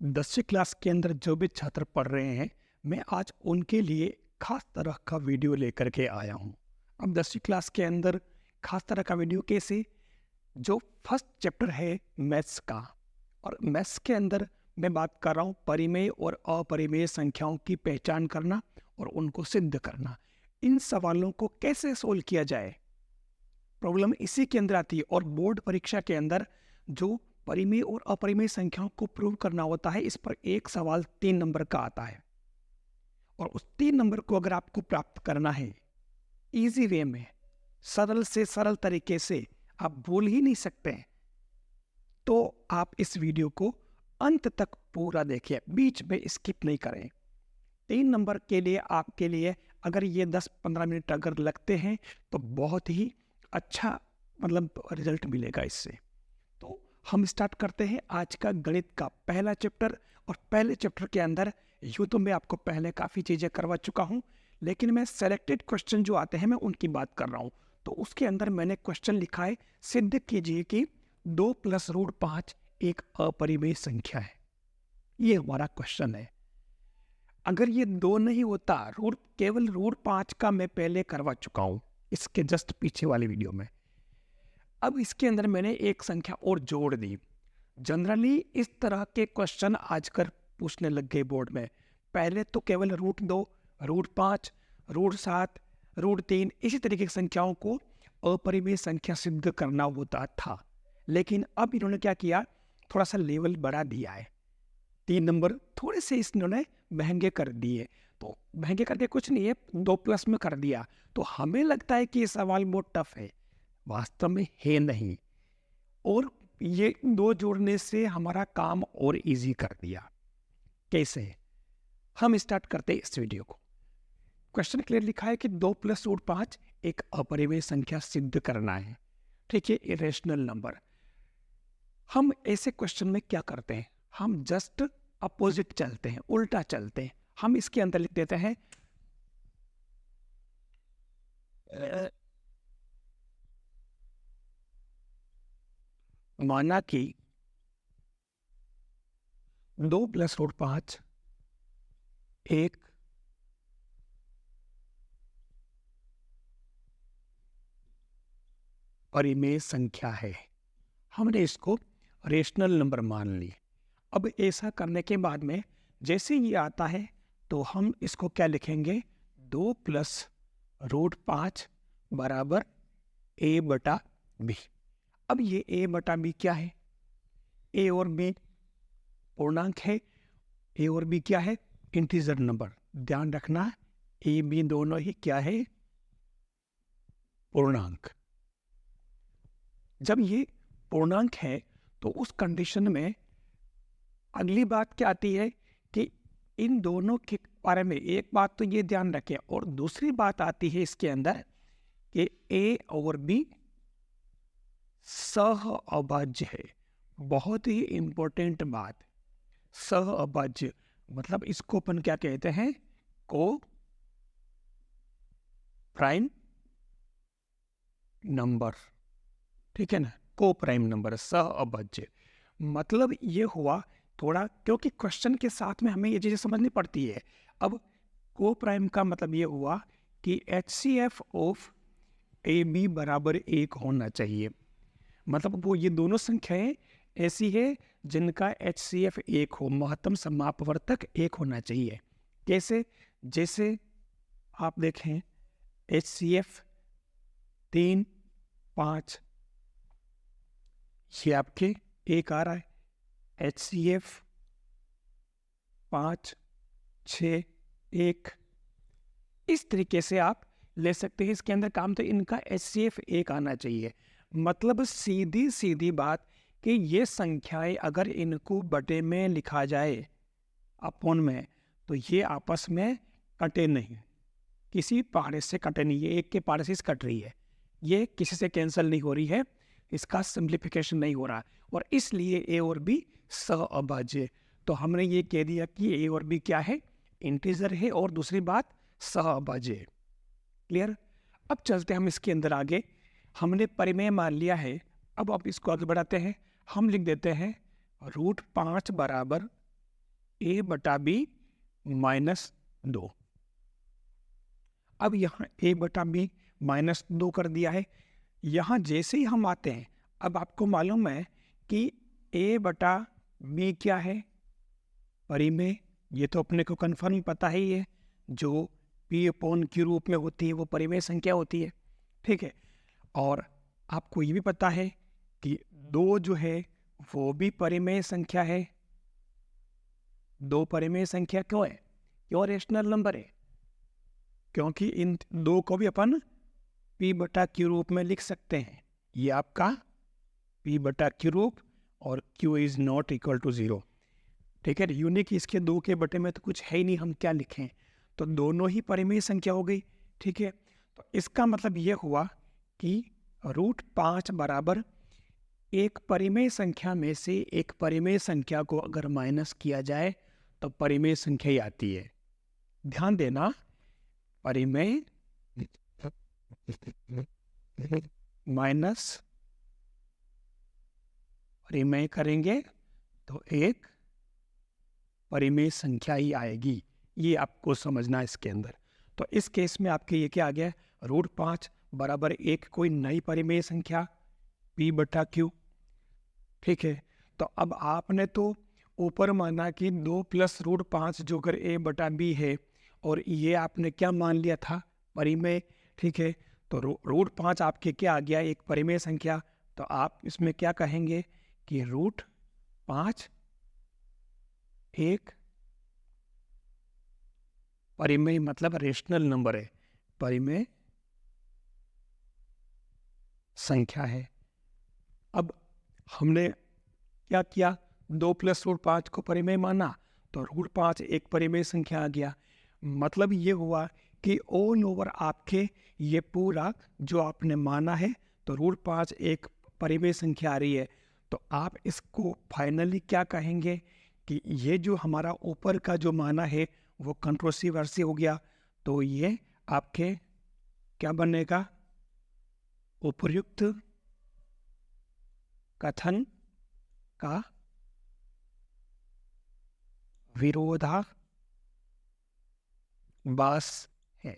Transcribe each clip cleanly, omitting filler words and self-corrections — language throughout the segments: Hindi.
10वीं क्लास के अंदर जो भी छात्र पढ़ रहे हैं, मैं आज उनके लिए खास तरह का वीडियो लेकर के आया हूँ। अब 10वीं क्लास के अंदर खास तरह का वीडियो कैसे? जो फर्स्ट चैप्टर है मैथ्स का, और मैथ्स के अंदर मैं बात कर रहा हूँ परिमेय और अपरिमेय संख्याओं की पहचान करना और उनको सिद्ध करना। इन सवालों को कैसे सोल्व किया जाए, प्रॉब्लम इसी के अंदर आती है। और बोर्ड परीक्षा के अंदर जो परिमेय और अपरिमेय संख्याओं को प्रूव करना होता है, इस पर एक सवाल 3 नंबर का आता है। और उस 3 नंबर को अगर आपको प्राप्त करना है इजी वे में, सरल से सरल तरीके से, आप बोल ही नहीं सकते हैं, तो आप इस वीडियो को अंत तक पूरा देखिए, बीच में स्किप नहीं करें। 3 नंबर के लिए आपके लिए अगर ये 10-15 मिनट अगर लगते हैं तो बहुत ही अच्छा रिजल्ट मिलेगा इससे। तो हम स्टार्ट करते हैं आज का गणित का पहला चैप्टर। और पहले चैप्टर के अंदर यूँ तो मैं आपको पहले काफ़ी चीज़ें करवा चुका हूँ, लेकिन मैं सेलेक्टेड क्वेश्चन जो आते हैं मैं उनकी बात कर रहा हूँ। तो उसके अंदर मैंने क्वेश्चन लिखा है, सिद्ध कीजिए कि 2 + √5 एक अपरिमेय संख्या है। ये हमारा क्वेश्चन है। अगर ये 2 नहीं होता, केवल √5 का मैं पहले करवा चुका हूँ इसके जस्ट पीछे वाली वीडियो में। अब इसके अंदर मैंने एक संख्या और जोड़ दी। जनरली इस तरह के क्वेश्चन आजकल पूछने लग गए बोर्ड में। पहले तो केवल √2, √5, √7, √3 इसी तरीके की संख्याओं को अपरिमेय संख्या सिद्ध करना होता था। लेकिन अब इन्होंने क्या किया, थोड़ा सा लेवल बढ़ा दिया है। 3 नंबर थोड़े से इन्होंने महंगे कर दिए। तो महंगे करके कुछ नहीं है, 2+ में कर दिया। तो हमें लगता है कि ये सवाल बहुत टफ है, वास्तव में है नहीं। और ये 2 जोड़ने से हमारा काम और इजी कर दिया। कैसे? हम स्टार्ट करते हैं इस वीडियो को। क्वेश्चन क्लियर लिखा है कि 2 + √5 एक अपरिमेय संख्या सिद्ध करना है। ठीक है, इरेशनल नंबर। हम ऐसे क्वेश्चन में क्या करते हैं, हम जस्ट अपोजिट चलते हैं, उल्टा चलते हैं। हम इसके अंदर लिख देते हैं माना कि 2 + √5 एक परिमेय संख्या है। हमने इसको रेशनल नंबर मान ली। अब ऐसा करने के बाद में जैसे ये आता है तो हम इसको क्या लिखेंगे, 2 + √5 बराबर a/b। अब ये a/b क्या है? a और b पूर्णांक है, a और b क्या है? Integer number. ध्यान रखना, a b दोनों ही क्या है? पूर्णांक। जब ये पूर्णांक है तो उस कंडीशन में अगली बात क्या आती है कि इन दोनों के बारे में एक बात तो ये ध्यान रखें, और दूसरी बात आती है इसके अंदर कि a और b सहअभाज्य है। बहुत ही इंपॉर्टेंट बात, सहअभाज्य मतलब इसको अपन क्या कहते हैं? को प्राइम नंबर। ठीक है ना, को प्राइम नंबर, सहअभाज्य। मतलब ये हुआ थोड़ा, क्योंकि क्वेश्चन के साथ में हमें ये चीज़ें समझनी पड़ती है। अब को प्राइम का मतलब ये हुआ कि HCF ऑफ AB बराबर 1 होना चाहिए। मतलब वो ये दोनों संख्याएं ऐसी है जिनका HCF 1 हो, महत्तम समापवर्तक 1 होना चाहिए। कैसे? जैसे आप देखें, HCF 3, 5 ये आपके 1 आ रहा है, HCF 5, 6, 1। इस तरीके से आप ले सकते हैं। इसके अंदर काम तो इनका HCF 1 आना चाहिए। मतलब सीधी सीधी बात कि ये संख्याएं अगर इनको बटे में लिखा जाए अपॉन में, तो ये आपस में कटे नहीं, किसी पहाड़े से कटे नहीं। ये एक के पहाड़े से कट रही है, ये किसी से कैंसिल नहीं हो रही है, इसका सिंप्लीफिकेशन नहीं हो रहा, और इसलिए ए और बी सहअभाज्य। तो हमने ये कह दिया कि ए और बी क्या है? इंटीजर है, और दूसरी बात सहअभाज्य। क्लियर? अब चलते हम इसके अंदर आगे। हमने परिमेय मान लिया है, अब इसको आगे बढ़ाते हैं। हम लिख देते हैं √5 बराबर ए बटा बी -2। अब यहाँ ए बटा बी -2 कर दिया है। यहाँ जैसे ही हम आते हैं, अब आपको मालूम है कि ए बटा बी क्या है, परिमेय। ये तो अपने को कन्फर्म पता ही है, जो पी अपॉन क्यू रूप में होती है वो परिमेय संख्या होती है, ठीक है। और आपको ये भी पता है कि 2 जो है वो भी परिमेय संख्या है। 2 परिमेय संख्या क्यों है? क्यों रेशनल नंबर है? क्योंकि इन 2 को भी अपन पी बटा क्यू रूप में लिख सकते हैं। ये आपका पी बटा क्यू रूप और Q is not equal to 0, ठीक है। यूनिक इसके 2 के बटे में तो कुछ है ही नहीं, हम क्या लिखें? तो दोनों ही परिमेय संख्या हो गई, ठीक है। तो इसका मतलब ये हुआ कि √5 बराबर एक परिमेय संख्या में से एक परिमेय संख्या को अगर माइनस किया जाए तो परिमेय संख्या ही आती है। ध्यान देना, परिमेय माइनस परिमेय करेंगे तो एक परिमेय संख्या ही आएगी। ये आपको समझना है इसके अंदर। तो इस केस में आपके ये क्या आ गया? √5 बराबर एक कोई नई परिमेय संख्या p बटा क्यू, ठीक है। तो अब आपने तो ऊपर माना कि 2 + √5 जो अगर a बटा b है, और ये आपने क्या मान लिया था? परिमेय, ठीक है। तो √5 आपके क्या आ गया? एक परिमेय संख्या। तो आप इसमें क्या कहेंगे कि √5 एक परिमेय मतलब रेशनल नंबर है, परिमेय संख्या है। अब हमने क्या किया? 2 + √5 को परिमेय माना, तो √5 एक परिमेय संख्या आ गया। मतलब ये हुआ कि ऑल ओवर आपके ये पूरा जो आपने माना है, तो √5 एक परिमेय संख्या आ रही है। तो आप इसको फाइनली क्या कहेंगे कि ये जो हमारा ऊपर का जो माना है वो कंट्रोवर्सी हो गया। तो ये आपके क्या बनेगा? उपर्युक्त कथन का विरोधाभास है।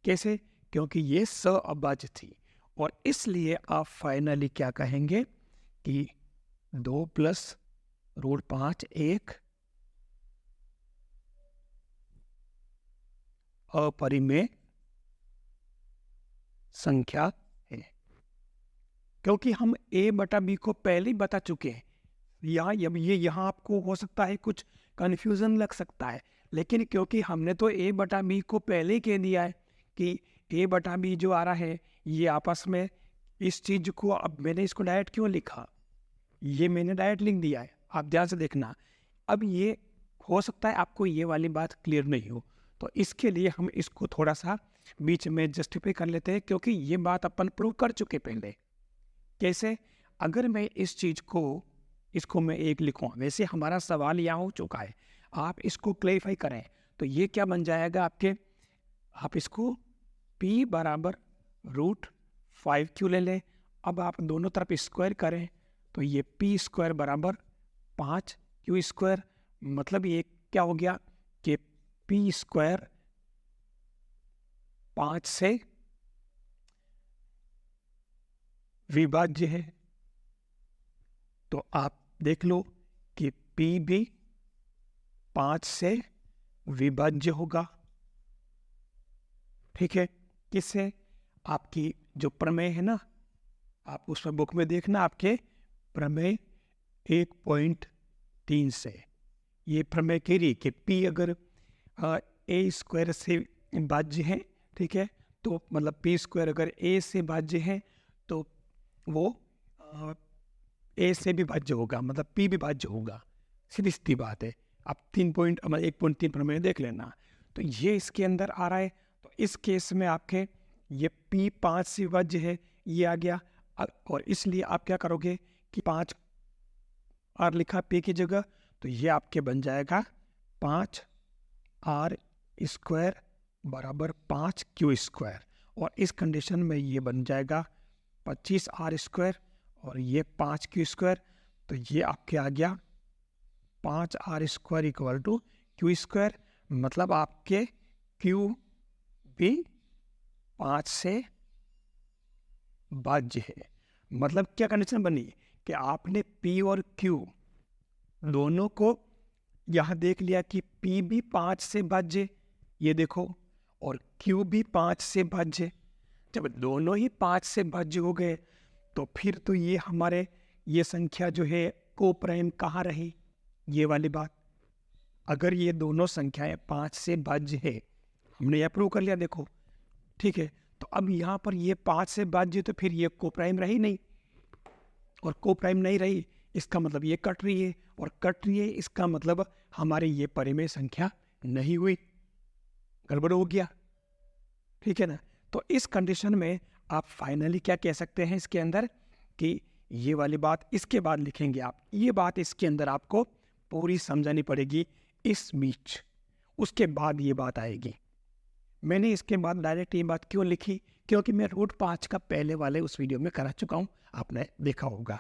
कैसे? क्योंकि ये सअभाज्य थी, और इसलिए आप फाइनली क्या कहेंगे कि 2 + √5 एक अपरिमेय संख्या है। क्योंकि हम a बटा b को पहले ही बता चुके हैं। यहाँ आपको हो सकता है कुछ कन्फ्यूज़न लग सकता है, लेकिन क्योंकि हमने तो a बटा b को पहले ही कह दिया है कि a बटा b जो आ रहा है ये आपस में इस चीज़ को, अब मैंने इसको डायरेक्ट क्यों लिखा? ये मैंने डायरेक्ट लिख दिया है, आप ध्यान से देखना। अब ये हो सकता है आपको ये वाली बात क्लियर नहीं हो, तो इसके लिए हम इसको थोड़ा सा बीच में जस्टिफाई कर लेते हैं, क्योंकि ये बात अपन प्रूव कर चुके पहले। कैसे? अगर मैं इस चीज़ को, इसको मैं एक लिखूँ, वैसे हमारा सवाल यहाँ हो चुका है, आप इसको क्लेरिफाई करें, तो ये क्या बन जाएगा आपके? आप इसको p बराबर √5q ले लें। अब आप दोनों तरफ स्क्वायर करें तो ये p² बराबर 5q²। मतलब ये क्या हो गया कि p² 5 से विभाज्य है। तो आप देख लो कि p भी 5 से विभाज्य होगा, ठीक है। किससे? आपकी जो प्रमेय है ना, आप उसमें बुक में देखना, आपके प्रमेय 1.3 से ये प्रमेय कह रही कि p अगर a² से भाज्य है, ठीक है, तो मतलब p² अगर a से भाज्य है तो वो a से भी भाज्य होगा, मतलब p भी भाज्य होगा। सीधी सीधी बात है। आप 1.3 प्रमेय देख लेना। तो ये इसके अंदर आ रहा है। तो इस केस में आपके ये p 5 से विभाज्य है, ये आ गया। और इसलिए आप क्या करोगे कि 5 r लिखा p की जगह, तो ये आपके बन जाएगा 5r² बराबर 5q²। और इस कंडीशन में ये बन जाएगा 25r² और ये 5q²। तो ये आपके आ गया 5r² इक्वल टू q², मतलब आपके q भी 5 से भाज्य है। मतलब क्या कंडीशन बनी कि आपने p और q दोनों को यहाँ देख लिया कि p भी 5 से भाज्य, ये देखो, और q भी 5 से भाज्य। जब दोनों ही 5 से भाज्य हो गए तो फिर तो ये हमारे ये संख्या जो है को प्राइम कहाँ रही, ये वाली बात। अगर ये दोनों संख्याएं 5 से भाज्य है, हमने यह प्रूव कर लिया, देखो, ठीक है। तो अब यहाँ पर ये 5 से भाज्य, तो फिर ये को प्राइम रही नहीं, और को प्राइम नहीं रही इसका मतलब ये कट रही है, और कट रही है इसका मतलब हमारे ये परिमेय संख्या नहीं हुई, गड़बड़ हो गया, ठीक है ना। तो इस कंडीशन में आप फाइनली क्या कह सकते हैं इसके अंदर कि ये वाली बात इसके बाद लिखेंगे आप, ये बात इसके अंदर आपको पूरी समझानी पड़ेगी इस बीच, उसके बाद ये बात आएगी। मैंने इसके बाद डायरेक्ट ये बात क्यों लिखी, क्योंकि मैं रूट 5 का पहले वाले उस वीडियो में करा चुका हूँ, आपने देखा होगा।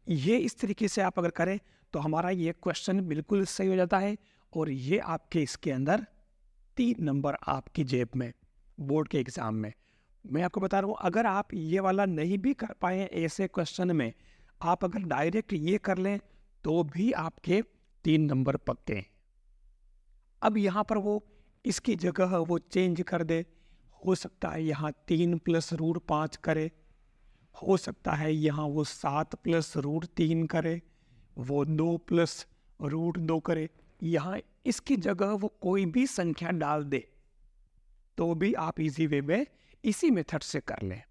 तो ये इस तरीके से आप अगर करें तो हमारा ये क्वेश्चन बिल्कुल सही हो जाता है, और ये आपके इसके अंदर 3 नंबर आपकी जेब में बोर्ड के एग्ज़ाम में। मैं आपको बता रहा हूँ, अगर आप ये वाला नहीं भी कर पाए ऐसे क्वेश्चन में, आप अगर डायरेक्ट ये कर लें तो भी आपके 3 नंबर पक्के हैं। अब यहाँ पर वो इसकी जगह वो चेंज कर दे, हो सकता है यहाँ 3 + √5 करे, हो सकता है यहाँ वो 7 + √3 करे, वो 2 + √2 करे, यहाँ इसकी जगह वो कोई भी संख्या डाल दे तो भी आप इजी वे में इसी मेथड से कर लें,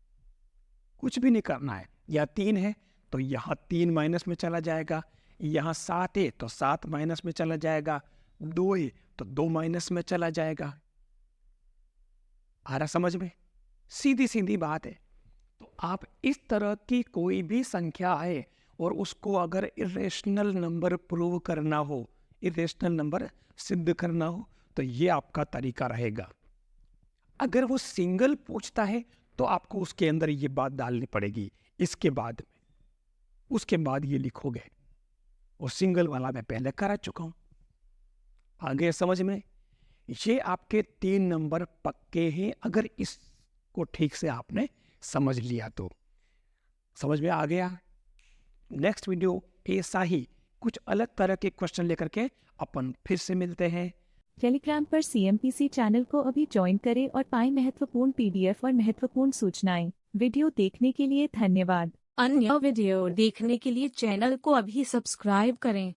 कुछ भी नहीं करना है। या 3 है तो यहाँ 3 माइनस में चला जाएगा, यहाँ 7 है तो 7 माइनस में चला जाएगा, 2 है तो 2 माइनस में चला जाएगा। आ रहा समझ में? सीधी सीधी बात है। तो आप इस तरह की कोई भी संख्या आए और उसको अगर इरेशनल नंबर प्रूव करना हो, इरेशनल नंबर सिद्ध करना हो, तो ये आपका तरीका रहेगा। अगर वो सिंगल पूछता है तो आपको उसके अंदर ये बात डालनी पड़ेगी इसके बाद में, उसके बाद ये लिखोगे। वो सिंगल वाला मैं पहले करा चुका हूं, आगे समझ में? ये आपके 3 नंबर पक्के हैं अगर इसको ठीक से आपने समझ लिया तो। समझ में आ गया? नेक्स्ट वीडियो ऐसा ही कुछ अलग तरह के क्वेश्चन लेकर के अपन फिर से मिलते हैं। टेलीग्राम पर CMPC चैनल को अभी ज्वाइन करें और पाएं महत्वपूर्ण PDF और महत्वपूर्ण सूचनाएं। वीडियो देखने के लिए धन्यवाद। अन्य वीडियो देखने के लिए चैनल को अभी सब्सक्राइब करें।